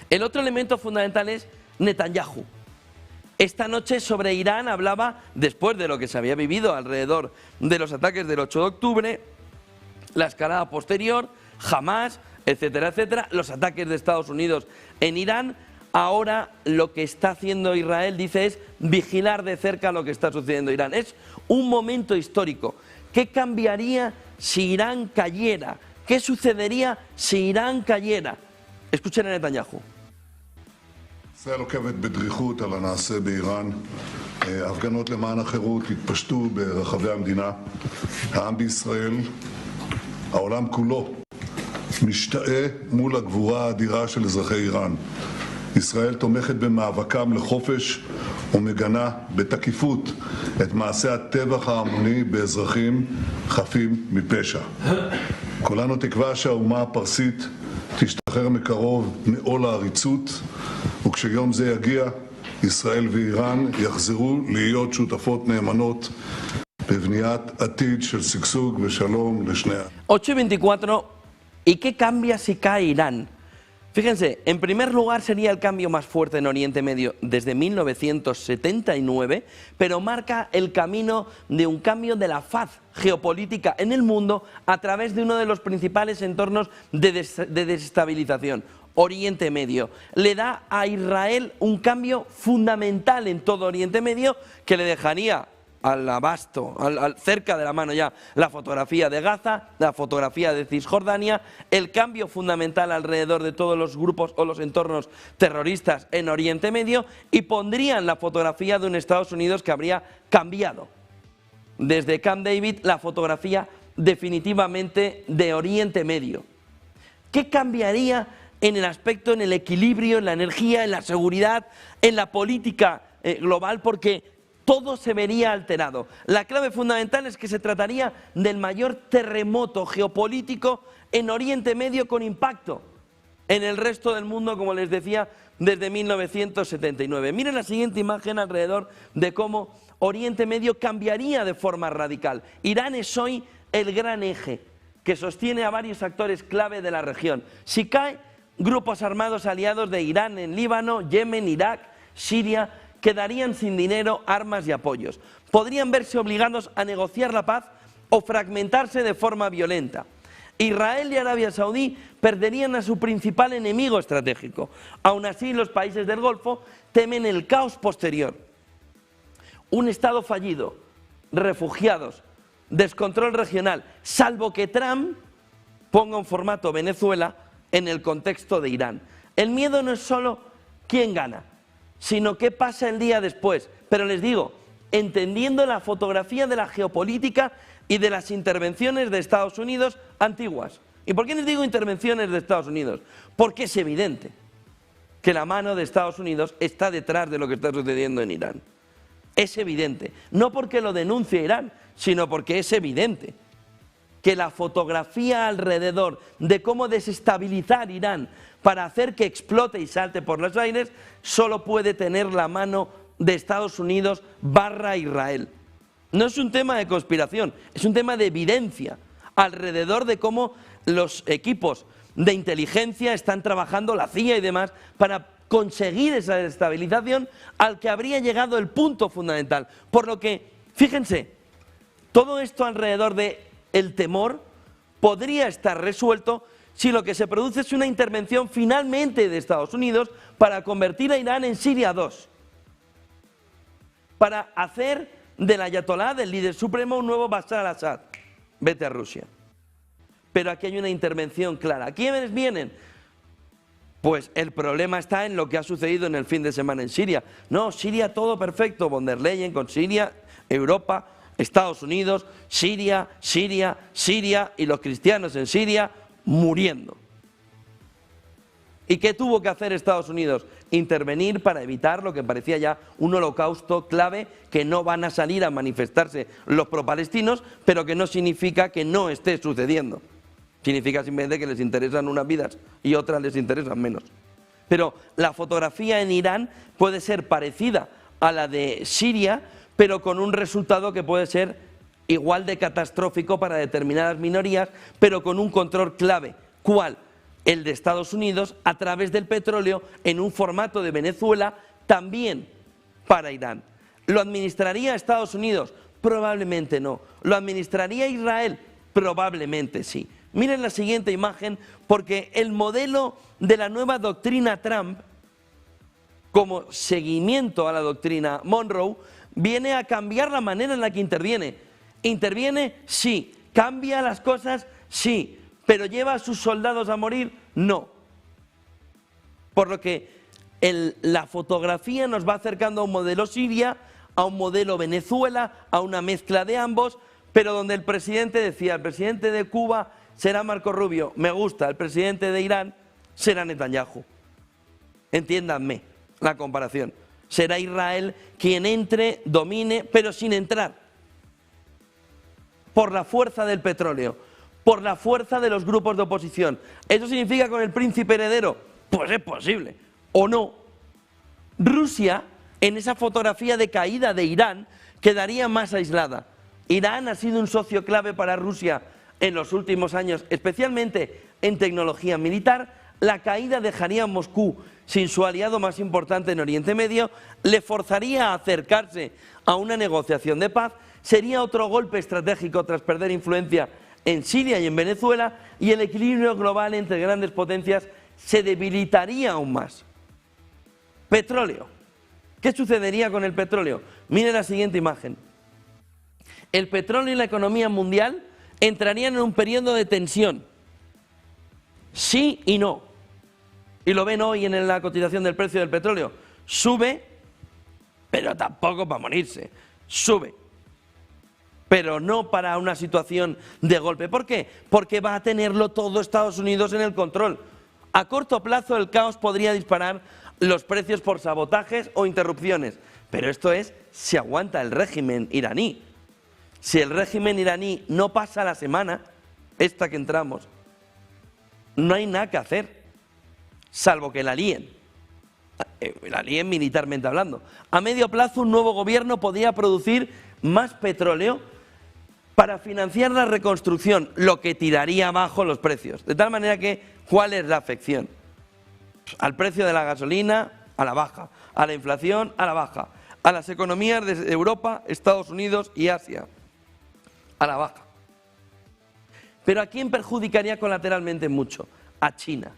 El otro elemento fundamental es Netanyahu. Esta noche sobre Irán hablaba, después de lo que se había vivido alrededor de los ataques del 8 de octubre, la escalada posterior, Hamas, etcétera, etcétera, los ataques de Estados Unidos en Irán. Ahora lo que está haciendo Israel, dice, es vigilar de cerca lo que está sucediendo en Irán. Es un momento histórico. ¿Qué cambiaría si Irán cayera? ¿Qué sucedería si Irán cayera? Escuchen a Netanyahu. ישראל עוקבת בדריכות על הנעשה באיראן. הפגנות למען החירות התפשטו ברחבי המדינה. העם בישראל, העולם כולו, משתאה מול הגבורה האדירה של אזרחי איראן. ישראל תומכת במאבקם לחופש ומגנה בתקיפות את מעשי הטבח ההמוני באזרחים חפים מפשע. כולנו תקווה שהאומה הפרסית תשתחרר מקרוב מעול העריצות, וכשיום זה יגיע, ישראל ואיראן יחזרו להיות שותפות נאמנות בבניית עתיד של שגשוג ושלום לשני. 8:24, ¿y qué cambia si cae Irán? Fíjense, en primer lugar sería el cambio más fuerte en Oriente Medio desde 1979, pero marca el camino de un cambio de la faz geopolítica en el mundo a través de uno de los principales entornos de desestabilización, Oriente Medio. Le da a Israel un cambio fundamental en todo Oriente Medio que le dejaría al abasto, cerca de la mano ya, la fotografía de Gaza, la fotografía de Cisjordania, el cambio fundamental alrededor de todos los grupos o los entornos terroristas en Oriente Medio, y pondrían la fotografía de un Estados Unidos que habría cambiado. Desde Camp David, la fotografía definitivamente de Oriente Medio. ¿Qué cambiaría en el aspecto, en el equilibrio, en la energía, en la seguridad, en la política global? Porque todo se vería alterado. La clave fundamental es que se trataría del mayor terremoto geopolítico en Oriente Medio con impacto en el resto del mundo, como les decía, desde 1979. Miren la siguiente imagen alrededor de cómo Oriente Medio cambiaría de forma radical. Irán es hoy el gran eje que sostiene a varios actores clave de la región. Si cae, grupos armados aliados de Irán en Líbano, Yemen, Irak, Siria, quedarían sin dinero, armas y apoyos. Podrían verse obligados a negociar la paz o fragmentarse de forma violenta. Israel y Arabia Saudí perderían a su principal enemigo estratégico. Aún así, los países del Golfo temen el caos posterior. Un Estado fallido, refugiados, descontrol regional, salvo que Trump ponga un formato Venezuela en el contexto de Irán. El miedo no es solo quién gana, sino qué pasa el día después. Pero les digo, entendiendo la fotografía de la geopolítica y de las intervenciones de Estados Unidos antiguas. ¿Y por qué les digo intervenciones de Estados Unidos? Porque es evidente que la mano de Estados Unidos está detrás de lo que está sucediendo en Irán. Es evidente, no porque lo denuncie Irán, sino porque es evidente que la fotografía alrededor de cómo desestabilizar Irán para hacer que explote y salte por los aires, solo puede tener la mano de Estados Unidos / Israel. No es un tema de conspiración, es un tema de evidencia alrededor de cómo los equipos de inteligencia están trabajando, la CIA y demás, para conseguir esa desestabilización al que habría llegado el punto fundamental. Por lo que, fíjense, todo esto alrededor de el temor podría estar resuelto si lo que se produce es una intervención finalmente de Estados Unidos para convertir a Irán en Siria 2, para hacer del ayatolá, del líder supremo, un nuevo Bashar al-Assad. Vete a Rusia. Pero aquí hay una intervención clara. ¿Quiénes vienen? Pues el problema está en lo que ha sucedido en el fin de semana en Siria. No, Siria todo perfecto, von der Leyen con Siria, Europa, Estados Unidos, Siria, Siria, Siria y los cristianos en Siria muriendo. ¿Y qué tuvo que hacer Estados Unidos? Intervenir para evitar lo que parecía ya un holocausto clave, que no van a salir a manifestarse los pro-palestinos, pero que no significa que no esté sucediendo. Significa simplemente que les interesan unas vidas y otras les interesan menos. Pero la fotografía en Irán puede ser parecida a la de Siria, pero con un resultado que puede ser igual de catastrófico para determinadas minorías, pero con un control clave. ¿Cuál? el de Estados Unidos a través del petróleo en un formato de Venezuela también para Irán. ¿Lo administraría Estados Unidos? Probablemente no. ¿Lo administraría Israel? Probablemente sí. Miren la siguiente imagen, porque el modelo de la nueva doctrina Trump, como seguimiento a la doctrina Monroe, viene a cambiar la manera en la que interviene. ¿Interviene? Sí. ¿Cambia las cosas? Sí. ¿Pero lleva a sus soldados a morir? No. Por lo que la fotografía nos va acercando a un modelo Siria, a un modelo Venezuela, a una mezcla de ambos, pero donde el presidente decía, el presidente de Cuba será Marco Rubio, me gusta, el presidente de Irán será Netanyahu. Entiéndanme la comparación. Será Israel quien entre, domine, pero sin entrar. Por la fuerza del petróleo, por la fuerza de los grupos de oposición. ¿Eso significa con el príncipe heredero? Pues es posible, o no. Rusia, en esa fotografía de caída de Irán, quedaría más aislada. Irán ha sido un socio clave para Rusia en los últimos años, especialmente en tecnología militar. La caída dejaría a Moscú sin su aliado más importante en Oriente Medio, le forzaría a acercarse a una negociación de paz, sería otro golpe estratégico tras perder influencia en Siria y en Venezuela, y el equilibrio global entre grandes potencias se debilitaría aún más. Petróleo. ¿Qué sucedería con el petróleo? Mire la siguiente imagen. El petróleo y la economía mundial entrarían en un periodo de tensión. Sí y no. Y lo ven hoy en la cotización del precio del petróleo. Sube, pero tampoco para morirse. Sube, pero no para una situación de golpe. ¿Por qué? Porque va a tenerlo todo Estados Unidos en el control. A corto plazo el caos podría disparar los precios por sabotajes o interrupciones. Pero esto es si aguanta el régimen iraní. Si el régimen iraní no pasa la semana, esta que entramos, no hay nada que hacer, salvo que la líen militarmente hablando. A medio plazo un nuevo gobierno podría producir más petróleo para financiar la reconstrucción, lo que tiraría abajo los precios. De tal manera que, ¿cuál es la afección? Al precio de la gasolina, a la baja, a la inflación, a la baja, a las economías de Europa, Estados Unidos y Asia, a la baja. Pero ¿a quién perjudicaría colateralmente mucho? A China.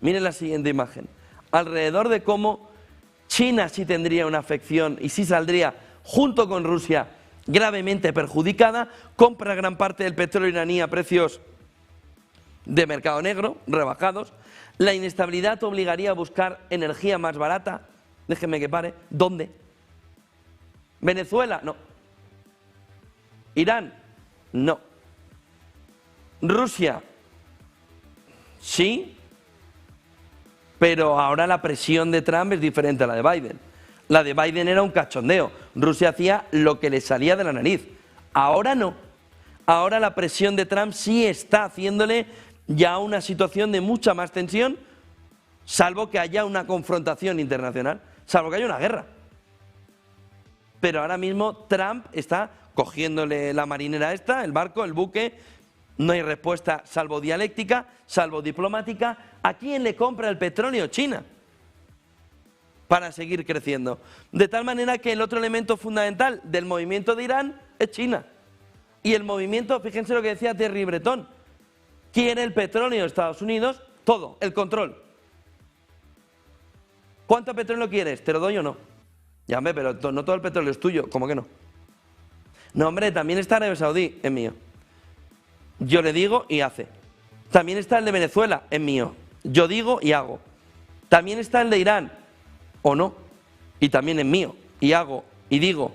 Miren la siguiente imagen. Alrededor de cómo China sí tendría una afección y sí saldría junto con Rusia gravemente perjudicada, compra gran parte del petróleo iraní a precios de mercado negro, rebajados. La inestabilidad obligaría a buscar energía más barata. Déjenme que pare. ¿Dónde? ¿Venezuela? No. ¿Irán? No. ¿Rusia? Sí, pero ahora la presión de Trump es diferente a la de Biden. La de Biden era un cachondeo. Rusia hacía lo que le salía de la nariz. Ahora no. Ahora la presión de Trump sí está haciéndole ya una situación de mucha más tensión, salvo que haya una confrontación internacional, salvo que haya una guerra. Pero ahora mismo Trump está cogiéndole la marinera esta, el barco, el buque. No hay respuesta salvo dialéctica, salvo diplomática. ¿A quién le compra el petróleo? China. Para seguir creciendo. De tal manera que el otro elemento fundamental del movimiento de Irán es China. Y el movimiento, fíjense lo que decía Thierry Breton, quiere el petróleo de Estados Unidos, todo, el control. ¿Cuánto petróleo quieres? ¿Te lo doy o no? Ya, hombre, pero no todo el petróleo es tuyo. ¿Cómo que no? No, hombre, también está Arabia Saudí, es mío. Yo le digo y hace. También está el de Venezuela, es mío. Yo digo y hago. También está el de Irán, o no. Y también es mío. Y hago, y digo,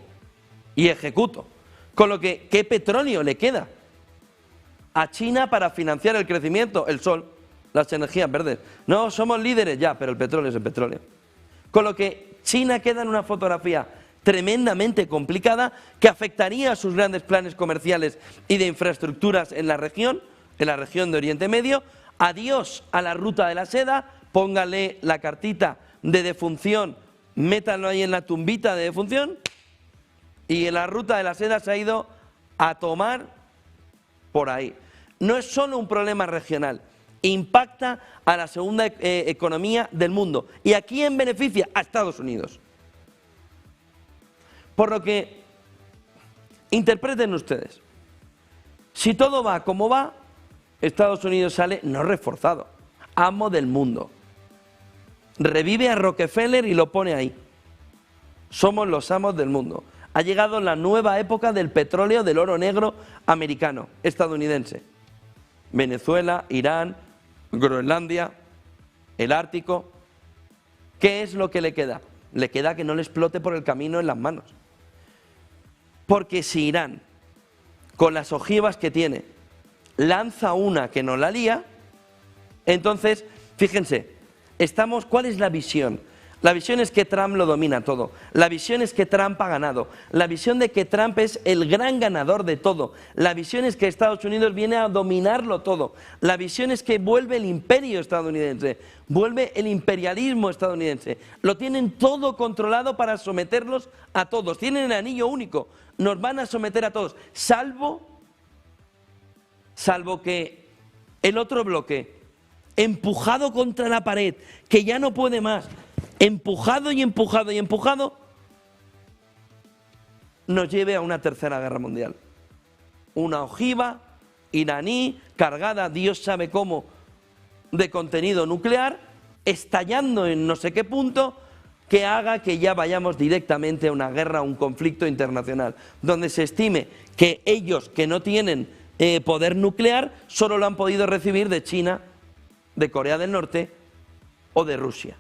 y ejecuto. Con lo que, ¿qué petróleo le queda a China para financiar el crecimiento? El sol, las energías verdes. No, somos líderes ya, pero el petróleo es el petróleo. Con lo que China queda en una fotografía tremendamente complicada que afectaría a sus grandes planes comerciales y de infraestructuras en la región de Oriente Medio. Adiós a la ruta de la seda, póngale la cartita de defunción, métanlo ahí en la tumbita de defunción, y la ruta de la seda se ha ido a tomar por ahí. No es solo un problema regional, impacta a la segunda economía del mundo. ¿Y a quién beneficia? A Estados Unidos. Por lo que, interpreten ustedes, si todo va como va, Estados Unidos sale no reforzado, amo del mundo. Revive a Rockefeller y lo pone ahí. Somos los amos del mundo. Ha llegado la nueva época del petróleo, del oro negro americano, estadounidense. Venezuela, Irán, Groenlandia, el Ártico. ¿Qué es lo que le queda? Le queda que no le explote por el camino en las manos. Porque si Irán, con las ojivas que tiene, lanza una que no la lía, entonces, fíjense, ¿cuál es la visión? La visión es que Trump lo domina todo. La visión es que Trump ha ganado. La visión de que Trump es el gran ganador de todo. La visión es que Estados Unidos viene a dominarlo todo. La visión es que vuelve el imperio estadounidense, vuelve el imperialismo estadounidense. Lo tienen todo controlado para someterlos a todos. Tienen el anillo único. Nos van a someter a todos, salvo que el otro bloque, empujado contra la pared, que ya no puede más, empujado y empujado y empujado, nos lleve a una tercera guerra mundial. Una ojiva iraní cargada, Dios sabe cómo, de contenido nuclear, estallando en no sé qué punto, que haga que ya vayamos directamente a una guerra, a un conflicto internacional, donde se estime que ellos que no tienen poder nuclear solo lo han podido recibir de China, de Corea del Norte o de Rusia.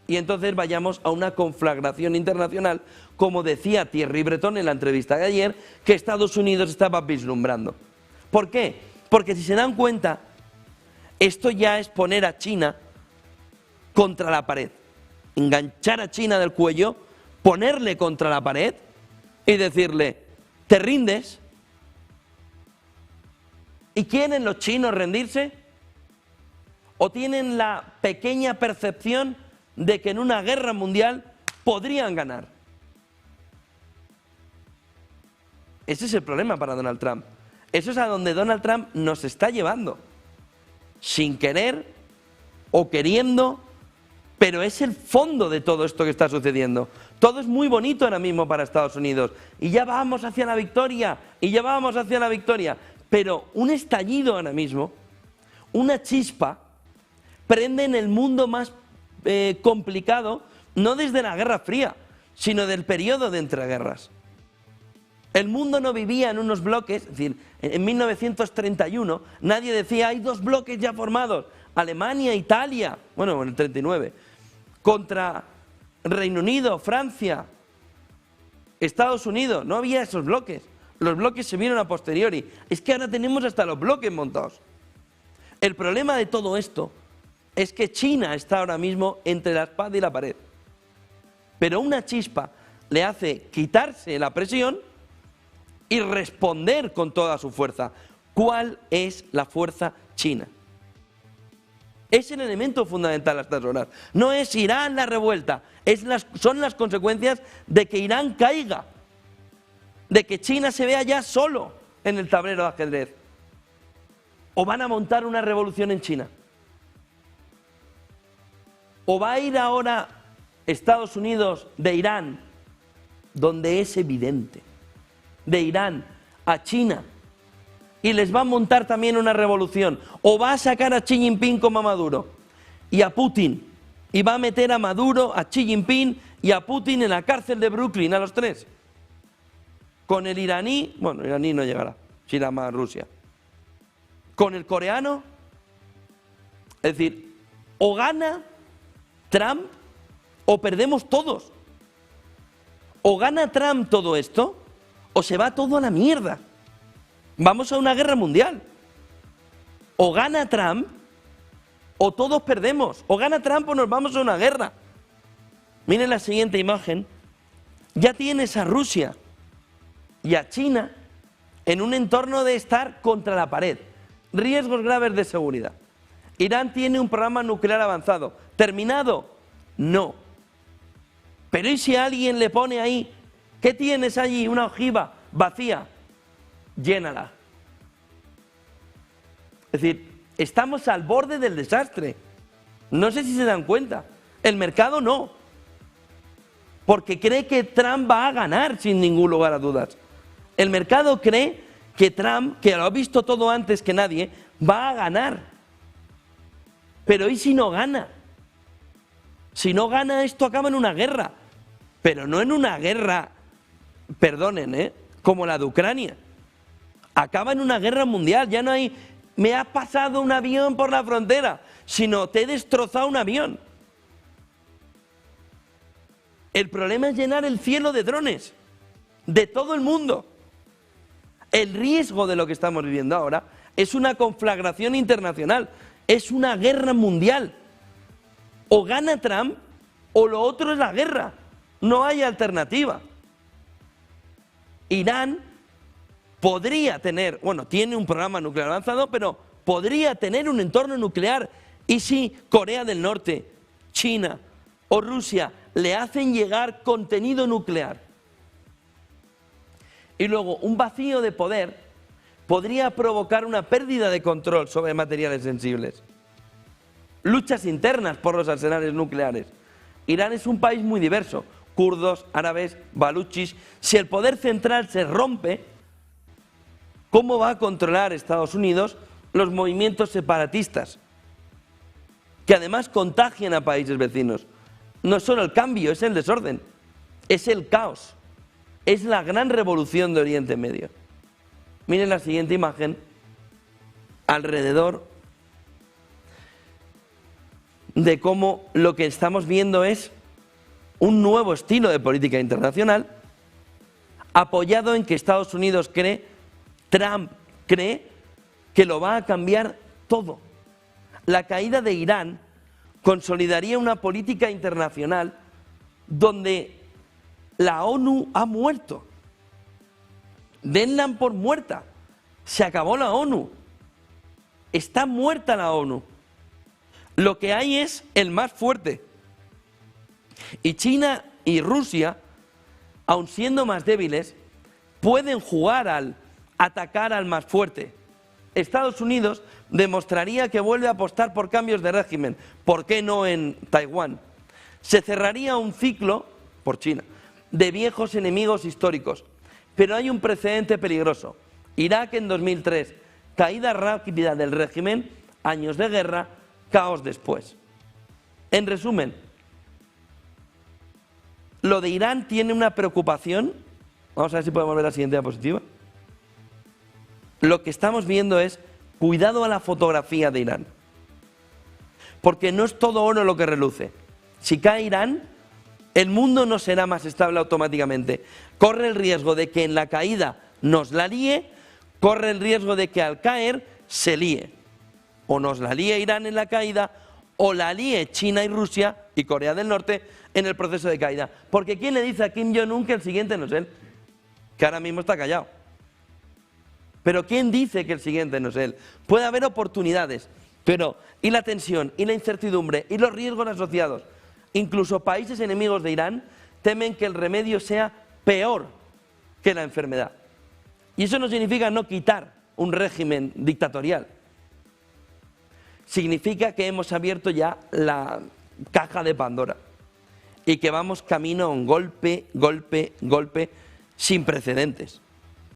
Y entonces vayamos a una conflagración internacional, como decía Thierry Breton en la entrevista de ayer, que Estados Unidos estaba vislumbrando. ¿Por qué? Porque si se dan cuenta, esto ya es poner a China contra la pared, enganchar a China del cuello, ponerle contra la pared y decirle, ¿te rindes? ¿Y quieren los chinos rendirse? ¿O tienen la pequeña percepción de que en una guerra mundial podrían ganar? Ese es el problema para Donald Trump. Eso es a donde Donald Trump nos está llevando. Sin querer o queriendo, pero es el fondo de todo esto que está sucediendo. Todo es muy bonito ahora mismo para Estados Unidos. Y ya vamos hacia la victoria, y ya vamos hacia la victoria. Pero un estallido ahora mismo, una chispa, prende en el mundo más complicado, no desde la Guerra Fría, sino del periodo de entreguerras. El mundo no vivía en unos bloques, es decir, en 1931 nadie decía, hay dos bloques ya formados, Alemania, Italia, bueno, en el 39, contra Reino Unido, Francia, Estados Unidos, no había esos bloques. Los bloques se vieron a posteriori. Es que ahora tenemos hasta los bloques montados. El problema de todo esto es que China está ahora mismo entre la espada y la pared. Pero una chispa le hace quitarse la presión y responder con toda su fuerza. ¿Cuál es la fuerza china? Es el elemento fundamental a estas horas. No es Irán la revuelta, son las consecuencias de que Irán caiga, de que China se vea ya solo en el tablero de ajedrez. ¿O van a montar una revolución en China? ¿O va a ir ahora Estados Unidos de Irán, donde es evidente, de Irán a China, y les va a montar también una revolución? ¿O va a sacar a Xi Jinping como a Maduro y a Putin, y va a meter a Maduro, a Xi Jinping y a Putin en la cárcel de Brooklyn, a los tres? Con el iraní, bueno, el iraní no llegará, si irá más a Rusia. Con el coreano, es decir, o gana Trump o perdemos todos. O gana Trump todo esto, o se va todo a la mierda. Vamos a una guerra mundial. O gana Trump, o todos perdemos. O gana Trump o nos vamos a una guerra. Miren la siguiente imagen. Ya tienes a Rusia y a China en un entorno de estar contra la pared. Riesgos graves de seguridad. Irán tiene un programa nuclear avanzado. ¿Terminado? No. Pero ¿y si alguien le pone ahí, qué tienes allí? Una ojiva vacía. Llénala. Es decir, Estamos al borde del desastre. No sé si se dan cuenta. El mercado no. Porque cree que Trump va a ganar sin ningún lugar a dudas. El mercado cree que Trump, que lo ha visto todo antes que nadie, va a ganar. Pero ¿y si no gana? Si no gana, esto acaba en una guerra. Pero no en una guerra, perdonen, como la de Ucrania. Acaba en una guerra mundial. Ya no hay, me ha pasado un avión por la frontera, sino te he destrozado un avión. El problema es llenar el cielo de drones, de todo el mundo. El riesgo de lo que estamos viviendo ahora es una conflagración internacional, es una guerra mundial. O gana Trump o lo otro es la guerra. No hay alternativa. Irán podría tener, bueno, tiene un programa nuclear avanzado, pero podría tener un entorno nuclear. ¿Y si Corea del Norte, China o Rusia le hacen llegar contenido nuclear? Y luego un vacío de poder podría provocar una pérdida de control sobre materiales sensibles. Luchas internas por los arsenales nucleares. Irán es un país muy diverso, kurdos, árabes, baluchis. Si el poder central se rompe, ¿cómo va a controlar Estados Unidos los movimientos separatistas? Que además contagian a países vecinos. No es solo el cambio, es el desorden, es el caos, es la gran revolución de Oriente Medio. Miren la siguiente imagen, alrededor de cómo lo que estamos viendo es un nuevo estilo de política internacional apoyado en que Estados Unidos cree, Trump cree que lo va a cambiar todo. La caída de Irán consolidaría una política internacional donde la ONU ha muerto. Denla por muerta. Se acabó la ONU. Está muerta la ONU. Lo que hay es el más fuerte. Y China y Rusia, aun siendo más débiles, pueden jugar al atacar al más fuerte. Estados Unidos demostraría que vuelve a apostar por cambios de régimen. ¿Por qué no en Taiwán? Se cerraría un ciclo, por China, de viejos enemigos históricos. Pero hay un precedente peligroso. Irak en 2003, caída rápida del régimen, años de guerra, caos después. En resumen, lo de Irán tiene una preocupación. Vamos a ver si podemos ver la siguiente diapositiva. Lo que estamos viendo es cuidado a la fotografía de Irán. Porque no es todo oro lo que reluce. Si cae Irán, el mundo no será más estable automáticamente. Corre el riesgo de que en la caída nos la líe, corre el riesgo de que al caer se líe. O nos la líe Irán en la caída, o la líe China y Rusia y Corea del Norte en el proceso de caída. Porque ¿quién le dice a Kim Jong-un que el siguiente no es él? Que ahora mismo está callado. Pero ¿quién dice que el siguiente no es él? Puede haber oportunidades, pero ¿y la tensión, y la incertidumbre, y los riesgos asociados? Incluso países enemigos de Irán temen que el remedio sea peor que la enfermedad. Y eso no significa no quitar un régimen dictatorial. Significa que hemos abierto ya la caja de Pandora y que vamos camino a un golpe sin precedentes.